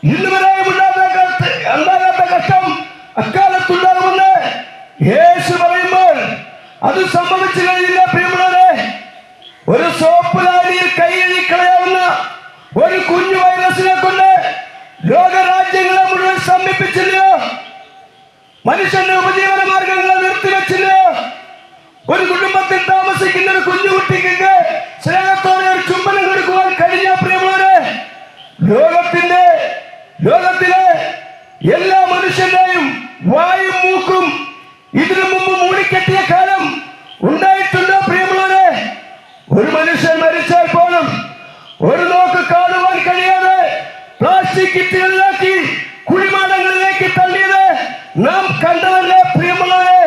ഇന്നുവരെയും ഉണ്ടാകാത്ത കഷ്ടം അക്കാലത്തുണ്ടാകുമെന്ന് യേശു പറയുമ്പോൾ അത് സംഭവിച്ചു കഴിഞ്ഞില്ല. പ്രിയമുള്ളവരെ, ഒരു സോപ്പ് ലാരിയിൽ കൈയഴിക്കളയാവുന്ന ഒരു കുഞ്ഞു വൈറസിനെ കൊണ്ട് ലോകരാജ്യങ്ങളെ മുഴുവൻ സ്തംഭിപ്പിച്ചില്ലയോ? മനുഷ്യന്റെ ഉപജീവന മാർഗങ്ങളെ നിർത്തിവെച്ചില്ലയോ? ഒരു കുടുംബത്തിൽ താമസിക്കുന്ന ഒരു കുഞ്ഞുകുട്ടിക്ക് സ്നേഹത്തോടെ ഒരു ചുംബനം കൊടുക്കുവാൻ കഴിഞ്ഞ പ്രിയമുള്ളവരെ, ലോകത്തിലെ എല്ലാ മനുഷ്യന്റെയും വായും മൂക്കും ഇതിനു മുമ്പ് മൂടിക്കെട്ടിയ കാലം ഉണ്ടായിട്ടുണ്ടോ പ്രിയമുള്ളവരെ? ഒരു മനുഷ്യൻ മരിച്ചാൽ പോലും ഒരു നോക്ക് കാണുവാൻ കഴിയാതെ പ്ലാസ്റ്റിക് കിറ്റുകളിലാക്കി കുഴിമാടങ്ങളിലേക്ക് തള്ളിയത് നാം കണ്ടതല്ലേ പ്രിയമുള്ളവരെ?